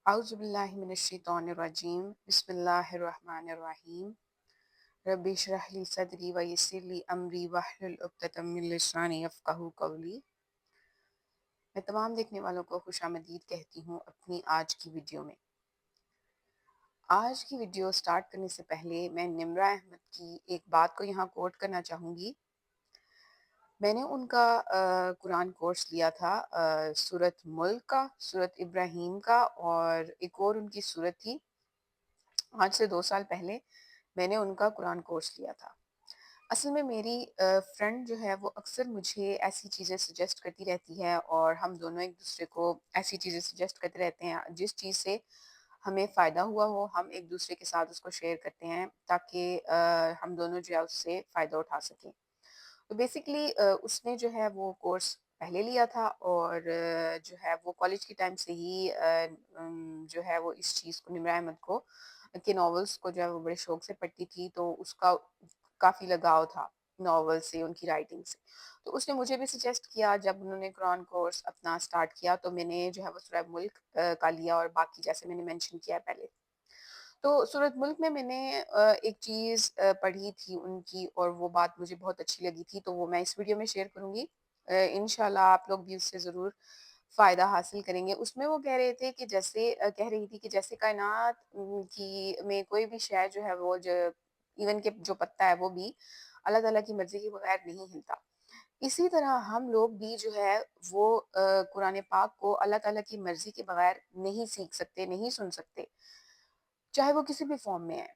اعوذ باللہ من الشیطان الرجیم بسم اللہ الرحمن الرحیم رب اشرح لی صدری ویسر لی امری واحلل عقدۃ من لسانی یفقہوا قولی۔ میں تمام دیکھنے والوں کو خوش آمدید کہتی ہوں اپنی آج کی ویڈیو میں۔ آج کی ویڈیو سٹارٹ کرنے سے پہلے میں نمرہ احمد کی ایک بات کو یہاں کوٹ کرنا چاہوں گی۔ میں نے ان کا قرآن کورس لیا تھا سورۃ ملک کا، سورۃ ابراہیم کا، اور ایک اور ان کی سورت تھی۔ آج سے 2 سال پہلے میں نے ان کا قرآن کورس لیا تھا۔ اصل میں میری فرینڈ جو ہے وہ اکثر مجھے ایسی چیزیں سجیسٹ کرتی رہتی ہے، اور ہم دونوں ایک دوسرے کو ایسی چیزیں سجیسٹ کرتے رہتے ہیں جس چیز سے ہمیں فائدہ ہوا ہو، ہم ایک دوسرے کے ساتھ اس کو شیئر کرتے ہیں تاکہ ہم دونوں جو ہے اس سے فائدہ اٹھا سکیں۔ تو بیسکلی اس نے جو ہے وہ کورس پہلے لیا تھا، اور جو ہے وہ کالج کے ٹائم سے ہی جو ہے وہ اس چیز کو، نمرہ احمد کو کے ناولس کو جو ہے وہ بڑے شوق سے پڑھتی تھی، تو اس کا کافی لگاؤ تھا ناول سے، ان کی رائٹنگ سے۔ تو اس نے مجھے بھی سجیسٹ کیا، جب انہوں نے قرآن کورس اپنا سٹارٹ کیا تو میں نے جو ہے وہ سورہ ملک کا لیا، اور باقی جیسے میں نے مینشن کیا پہلے۔ تو سورۃ ملک میں نے ایک چیز پڑھی تھی ان کی، اور وہ بات مجھے بہت اچھی لگی تھی، تو وہ میں اس ویڈیو میں شیئر کروں گی۔ انشاءاللہ آپ لوگ بھی اس سے ضرور فائدہ حاصل کریں گے۔ اس میں وہ کہہ رہے تھے کہ جیسے کہہ رہی تھی کہ جیسے کائنات کی میں کوئی بھی شے جو ہے وہ ایون کہ جو پتا ہے وہ بھی اللہ تعالیٰ کی مرضی کے بغیر نہیں ہلتا، اسی طرح ہم لوگ بھی جو ہے وہ قرآن پاک کو اللہ تعالیٰ کی مرضی کے بغیر نہیں سیکھ سکتے، نہیں سن سکتے، چاہے وہ کسی بھی فارم میں ہے،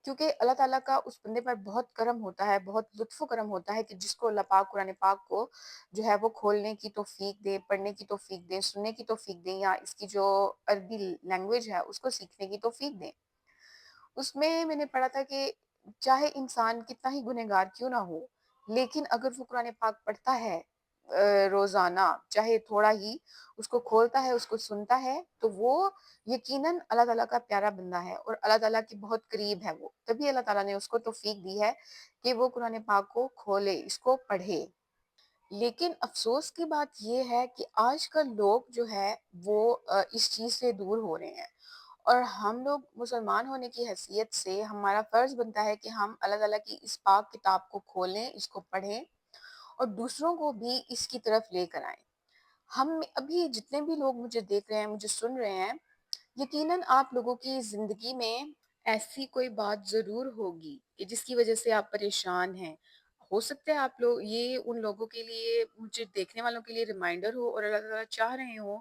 کیونکہ اللہ تعالیٰ کا اس بندے پر بہت کرم ہوتا ہے، بہت لطف و کرم ہوتا ہے کہ جس کو اللہ پاک قرآن پاک کو جو ہے وہ کھولنے کی توفیق دے، پڑھنے کی توفیق دے، سننے کی توفیق دے، یا اس کی جو عربی لینگویج ہے اس کو سیکھنے کی توفیق دے۔ اس میں نے پڑھا تھا کہ چاہے انسان کتنا ہی گنہگار کیوں نہ ہو، لیکن اگر وہ قرآن پاک پڑھتا ہے روزانہ، چاہے تھوڑا ہی، اس کو کھولتا ہے، اس کو سنتا ہے، تو وہ یقیناً اللہ تعالیٰ کا پیارا بندہ ہے، اور اللہ تعالیٰ کے بہت قریب ہے وہ، تبھی اللہ تعالیٰ نے اس کو توفیق دی ہے کہ وہ قرآن پاک کو کھولے، اس کو پڑھے۔ لیکن افسوس کی بات یہ ہے کہ آج کل لوگ جو ہے وہ اس چیز سے دور ہو رہے ہیں، اور ہم لوگ مسلمان ہونے کی حیثیت سے ہمارا فرض بنتا ہے کہ ہم اللہ تعالیٰ کی اس پاک کتاب کو کھولیں، اس کو پڑھیں، اور دوسروں کو بھی اس کی طرف لے کر آئیں۔ ہم ابھی جتنے بھی لوگ مجھے دیکھ رہے ہیں، مجھے سن رہے ہیں، یقیناً آپ لوگوں کی زندگی میں ایسی کوئی بات ضرور ہوگی کہ جس کی وجہ سے آپ پریشان ہیں۔ ہو سکتا ہے آپ لوگ یہ ان لوگوں کے لیے، مجھے دیکھنے والوں کے لیے ریمائنڈر ہو، اور اللہ تعالیٰ چاہ رہے ہوں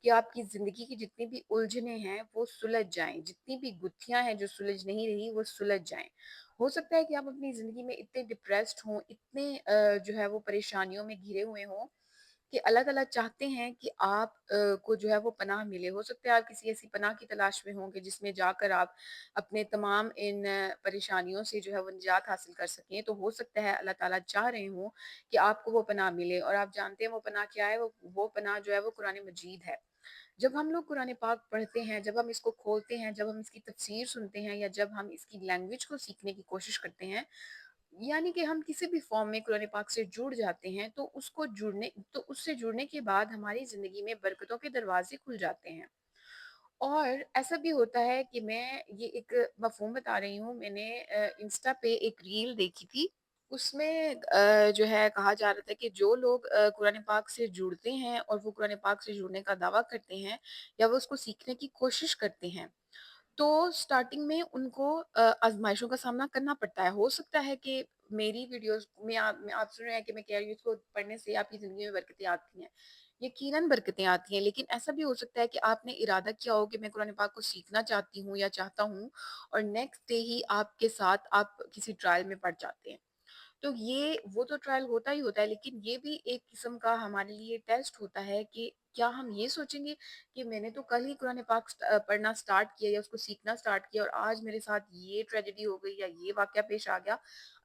کہ آپ کی زندگی کی جتنی بھی الجھنیں ہیں وہ سلجھ جائیں، جتنی بھی گتھیاں ہیں جو سلجھ نہیں رہی وہ سلجھ جائیں۔ ہو سکتا ہے کہ آپ اپنی زندگی میں اتنے ڈپریسڈ ہوں، اتنے جو ہے وہ پریشانیوں میں گھرے ہوئے ہوں کہ اللہ تعالیٰ چاہتے ہیں کہ آپ کو جو ہے وہ پناہ ملے۔ ہو سکتا ہے آپ کسی ایسی پناہ کی تلاش میں ہوں کہ جس میں جا کر آپ اپنے تمام ان پریشانیوں سے جو ہے وہ نجات حاصل کر سکیں۔ تو ہو سکتا ہے اللہ تعالیٰ چاہ رہے ہوں کہ آپ کو وہ پناہ ملے، اور آپ جانتے ہیں وہ پناہ کیا ہے، وہ پناہ جو ہے وہ قرآن مجید ہے۔ جب ہم لوگ قرآن پاک پڑھتے ہیں، جب ہم اس کو کھولتے ہیں، جب ہم اس کی تفسیر سنتے ہیں، یا جب ہم اس کی لینگویج کو سیکھنے کی کوشش کرتے ہیں، یعنی کہ ہم کسی بھی فارم میں قرآن پاک سے جڑ جاتے ہیں، تو اس سے جڑنے کے بعد ہماری زندگی میں برکتوں کے دروازے کھل جاتے ہیں۔ اور ایسا بھی ہوتا ہے کہ میں یہ ایک مفہوم بتا رہی ہوں، میں نے انسٹا پہ ایک ریل دیکھی تھی، اس میں جو ہے کہا جا رہا تھا کہ جو لوگ قرآن پاک سے جڑتے ہیں اور وہ قرآن پاک سے جڑنے کا دعویٰ کرتے ہیں، یا وہ اس کو سیکھنے کی کوشش کرتے ہیں، تو سٹارٹنگ میں ان کو آزمائشوں کا سامنا کرنا پڑتا ہے۔ ہو سکتا ہے کہ میری ویڈیوز میں آپ سن رہے ہیں کہ میں کہہ رہی ہوں اس کو پڑھنے سے آپ کی زندگی میں برکتیں آتی ہیں، یقیناً برکتیں آتی ہیں، لیکن ایسا بھی ہو سکتا ہے کہ آپ نے ارادہ کیا ہو کہ میں قرآن پاک کو سیکھنا چاہتی ہوں یا چاہتا ہوں، اور نیکسٹ ڈے ہی آپ کے ساتھ آپ کسی ٹرائل میں پڑ جاتے ہیں۔ تو وہ تو ٹرائل ہوتا ہی ہوتا ہے، لیکن یہ بھی ایک قسم کا ہمارے لیے ٹیسٹ ہوتا ہے کہ کیا ہم یہ سوچیں گے کہ میں نے تو کل ہی قرآن پاک پڑھنا سٹارٹ کیا، یا اس کو سیکھنا سٹارٹ کیا، اور آج میرے ساتھ یہ ٹریجڈی ہو گئی یا یہ واقعہ پیش آ گیا۔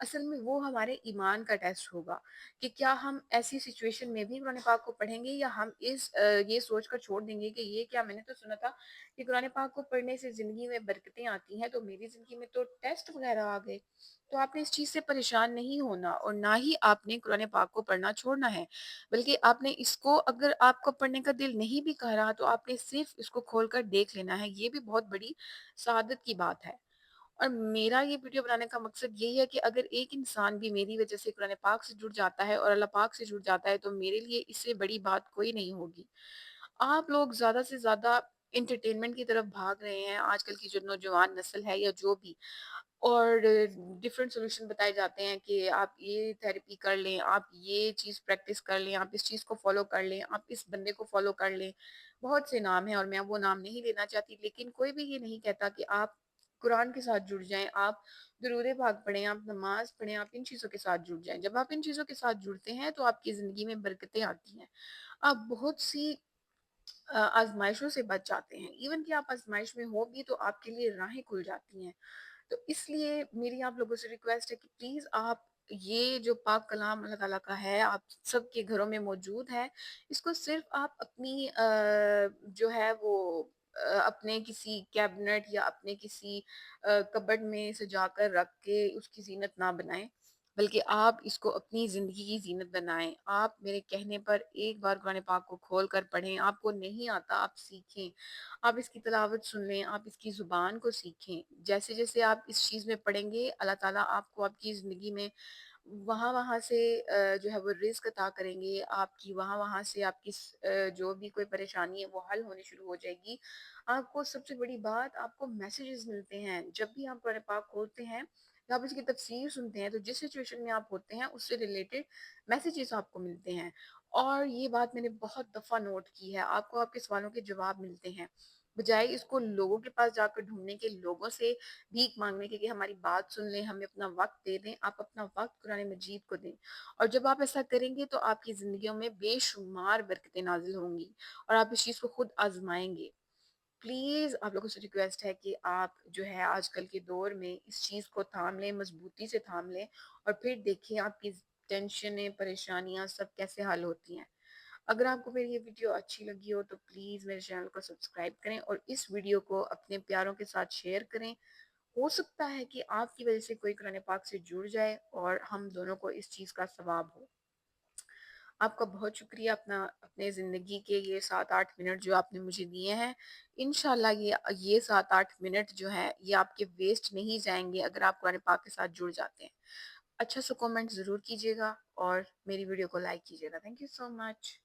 اصل میں وہ ہمارے ایمان کا ٹیسٹ ہوگا کہ کیا ہم ایسی سچویشن میں بھی قرآن پاک کو پڑھیں گے، یا ہم یہ سوچ کر چھوڑ دیں گے کہ یہ کیا، میں نے تو سنا تھا کہ قرآن پاک کو پڑھنے سے زندگی میں برکتیں آتی ہیں، تو میری زندگی میں تو ٹیسٹ وغیرہ آ گئے۔ تو آپ نے اس چیز سے پریشان نہیں ہونا، اور نہ ہی آپ نے قرآن پاک کو پڑھنا چھوڑنا ہے، بلکہ آپ نے اس کو، اگر آپ کو پڑھنے پڑھنے کا دل نہیں بھی کر رہا تو آپ نے صرف اس کو کھول کر دیکھ لینا ہے، یہ بھی بہت بڑی سعادت کی بات ہے۔ اور میرا یہ ویڈیو بنانے کا مقصد یہی ہے کہ اگر ایک انسان بھی میری وجہ سے قرآن پاک سے جڑ جاتا ہے اور اللہ پاک سے جڑ جاتا ہے تو میرے لیے اس سے بڑی بات کوئی نہیں ہوگی۔ آپ لوگ زیادہ سے زیادہ انٹرٹینمنٹ کی طرف بھاگ رہے ہیں، آج کل کی جو نوجوان نسل ہے یا جو بھی، اور ڈفرینٹ سولوشن بتائے جاتے ہیں کہ آپ یہ تھیراپی کر لیں، آپ یہ چیز پریکٹس کر لیں، آپ اس چیز کو فالو کر لیں، آپ اس بندے کو فالو کر لیں۔ بہت سے نام ہیں اور میں وہ نام نہیں لینا چاہتی، لیکن کوئی بھی یہ نہیں کہتا کہ آپ قرآن کے ساتھ جڑ جائیں، آپ درود پاک پڑھیں، آپ نماز پڑھیں، آپ ان چیزوں کے ساتھ جڑ جائیں۔ جب آپ ان چیزوں کے ساتھ جڑتے ہیں تو آپ کی زندگی میں برکتیں آتی ہیں، آپ بہت سی آزمائشوں سے بچ جاتے ہیں۔ ایون کہ آپ آزمائش میں ہو بھی تو آپ کے لیے راہیں کھل جاتی ہیں۔ تو اس لیے میری آپ لوگوں سے ریکویسٹ ہے کہ پلیز آپ یہ جو پاک کلام اللہ تعالیٰ کا ہے، آپ سب کے گھروں میں موجود ہے، اس کو صرف آپ اپنی جو ہے وہ اپنے کسی کیبنٹ یا اپنے کسی کبڈ میں سجا کر رکھ کے اس کی زینت نہ بنائیں، بلکہ آپ اس کو اپنی زندگی کی زینت بنائیں۔ آپ میرے کہنے پر ایک بار قرآن پاک کو کھول کر پڑھیں، آپ کو نہیں آتا آپ سیکھیں، آپ اس کی تلاوت سن لیں، آپ اس کی زبان کو سیکھیں۔ جیسے جیسے آپ اس چیز میں پڑھیں گے اللہ تعالیٰ آپ کو آپ کی زندگی میں وہاں سے جو ہے وہ رزق عطا کریں گے، آپ کی وہاں سے آپ کی جو بھی کوئی پریشانی ہے وہ حل ہونی شروع ہو جائے گی۔ آپ کو سب سے بڑی بات، آپ کو میسیجز ملتے ہیں جب بھی آپ قرآن پاک کھولتے ہیں یا آپ اس کی تفسیر سنتے ہیں تو جس سچویشن میں آپ ہوتے ہیں اس سے ریلیٹڈ میسیجز آپ کو ملتے ہیں۔ اور یہ بات میں نے بہت دفعہ نوٹ کی ہے، آپ کو آپ کے سوالوں کے جواب ملتے ہیں، بجائے اس کو لوگوں کے پاس جا کر ڈھونڈنے کے، لوگوں سے بھیک مانگنے کے کہ ہماری بات سن لیں، ہمیں اپنا وقت دے دیں۔ آپ اپنا وقت قرآن مجید کو دیں، اور جب آپ ایسا کریں گے تو آپ کی زندگیوں میں بے شمار برکتیں نازل ہوں گی اور آپ اس چیز کو خود آزمائیں گے۔ پلیز آپ لوگوں سے ریکویسٹ ہے کہ آپ جو ہے آج کل کے دور میں اس چیز کو تھام لیں، مضبوطی سے تھام لیں، اور پھر دیکھیں آپ کی ٹینشنیں، پریشانیاں سب کیسے حل ہوتی ہیں۔ اگر آپ کو میری یہ ویڈیو اچھی لگی ہو تو پلیز میرے چینل کو سبسکرائب کریں اور اس ویڈیو کو اپنے پیاروں کے ساتھ شیئر کریں۔ ہو سکتا ہے کہ آپ کی وجہ سے کوئی قرآن پاک سے جڑ جائے اور ہم دونوں کو اس چیز کا ثواب ہو۔ آپ کا بہت شکریہ اپنے زندگی کے یہ 7-8 منٹ جو آپ نے مجھے دیے ہیں۔ انشاءاللہ یہ 7-8 منٹ جو ہے یہ آپ کے ویسٹ نہیں جائیں گے اگر آپ قرآن پاک کے ساتھ جڑ جاتے ہیں۔ اچھا سا کومنٹ ضرور کیجیے گا اور میری ویڈیو کو لائک کیجیے گا۔ Thank you so much.